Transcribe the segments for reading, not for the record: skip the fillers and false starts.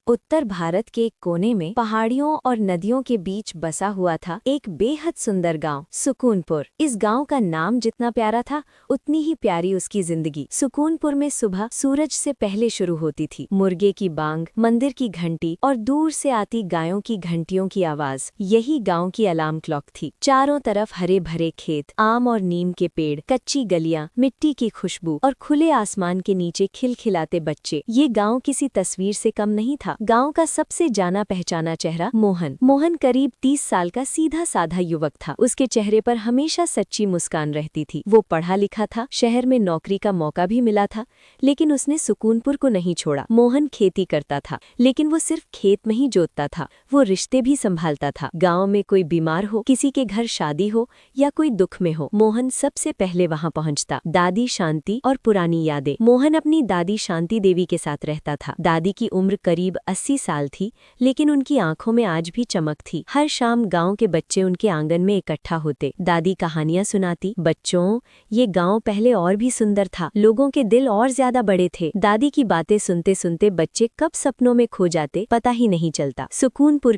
उत्तर भारत के एक कोने में पहाड़ियों और नदियों के बीच बसा हुआ था एक बेहद सुंदर गांव सुकूनपुर। इस गांव का नाम जितना प्यारा था उतनी ही प्यारी उसकी जिंदगी। सुकूनपुर में सुबह सूरज से पहले शुरू होती थी। मुर्गे की बांग, मंदिर की घंटी और दूर से आती गायों की घंटियों की आवाज, यही गांव की अलार्म क्लॉक थी। चारों तरफ हरे भरे खेत, आम और नीम के पेड़, कच्ची गलियां, मिट्टी की खुशबू और खुले आसमान के नीचे खिलखिलाते बच्चे। ये गांव किसी तस्वीर से कम नहीं था। गांव का सबसे जाना पहचाना चेहरा मोहन करीब 30 साल का सीधा साधा युवक था। उसके चेहरे पर हमेशा सच्ची मुस्कान रहती थी। वो पढ़ा लिखा था, शहर में नौकरी का मौका भी मिला था, लेकिन उसने सुकूनपुर को नहीं छोड़ा। मोहन खेती करता था, लेकिन वो सिर्फ खेत में ही जोतता था, वो रिश्ते भी संभालता था। गाँव में कोई बीमार हो, किसी के घर शादी हो या कोई दुख में हो, मोहन सबसे पहले वहाँ पहुँचता। दादी शांति और पुरानी यादें। मोहन अपनी दादी शांति देवी के साथ रहता था। दादी की उम्र करीब 80 साल थी, लेकिन उनकी आंखों में आज भी चमक थी। हर शाम गांव के बच्चे उनके आंगन में इकट्ठा होते। दादी कहानियां सुनाती, बच्चों, ये गांव पहले और भी सुंदर था, लोगों के दिल और ज्यादा बड़े थे। दादी की बातें सुनते सुनते बच्चे कब सपनों में खो जाते पता ही नहीं चलता। सुकूनपुर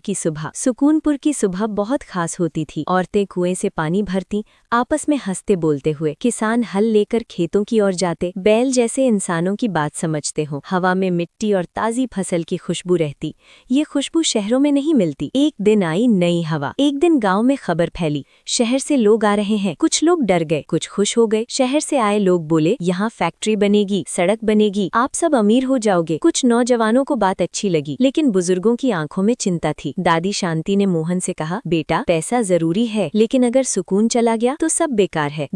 की सुबह बहुत खास होती थी। औरतें कुएं से पानी भरती, आपस में हंसते बोलते हुए। किसान हल लेकर खेतों की ओर जाते, बैल जैसे इंसानों की बात समझते हो। हवा में मिट्टी और ताजी फसल की खुशबू रहती। ये खुशबू शहरों में नहीं मिलती। एक दिन आई नई हवा। एक दिन गांव में खबर फैली, शहर से लोग आ रहे हैं। कुछ लोग डर गए, कुछ खुश हो गए। शहर से आए लोग बोले, यहाँ फैक्ट्री बनेगी, सड़क बनेगी, आप सब अमीर हो जाओगे। कुछ नौजवानों को बात अच्छी लगी, लेकिन बुजुर्गों की आंखों में चिंता थी। दादी शांति ने मोहन से कहा, बेटा, पैसा जरूरी है, लेकिन अगर सुकून चला गया तो सब बेकार है।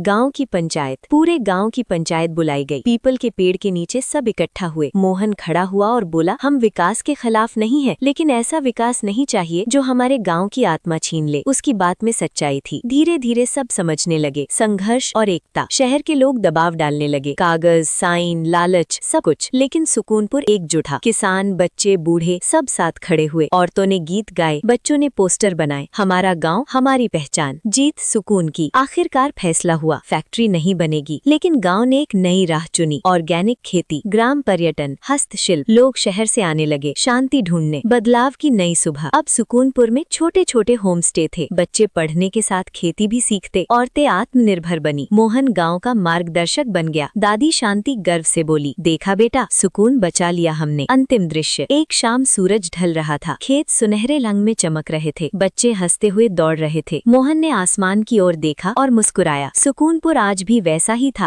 पूरे गाँव की पंचायत बुलाई गई। पीपल के पेड़ के नीचे सब इकट्ठा हुए। मोहन खड़ा हुआ और बोला, हम विकास के खिलाफ नहीं है, लेकिन ऐसा विकास नहीं चाहिए जो हमारे गांव की आत्मा छीन ले। उसकी बात में सच्चाई थी। धीरे धीरे सब समझने लगे, संघर्ष और एकता। शहर के लोग दबाव डालने लगे, कागज, साइन, लालच, सब कुछ, लेकिन सुकूनपुर एकजुट था। किसान, बच्चे, बूढ़े सब साथ खड़े हुए। औरतों ने गीत गाए, बच्चों ने पोस्टर बनाए, हमारा गाँव हमारी पहचान। जीत सुकून की। आखिरकार फैसला हुआ, फैक्ट्री नहीं बनेगी, लेकिन गाँव ने एक नई राह चुनी। ऑर्गेनिक खेती, ग्राम पर्यटन, हस्तशिल्प। लोग शहर से आने लगे, शांति ढूंढने। बदलाव की नई सुबह। अब सुकूनपुर में छोटे छोटे होम स्टे थे। बच्चे पढ़ने के साथ खेती भी सीखते। औरतें आत्मनिर्भर बनी। मोहन गांव का मार्गदर्शक बन गया। दादी शांति गर्व से बोली, देखा बेटा, सुकून बचा लिया हमने। अंतिम दृश्य। एक शाम सूरज ढल रहा था। खेत सुनहरे रंग में चमक रहे थे। बच्चे हंसते हुए दौड़ रहे थे। मोहन ने आसमान की ओर देखा और मुस्कुराया। सुकूनपुर आज भी वैसा ही था,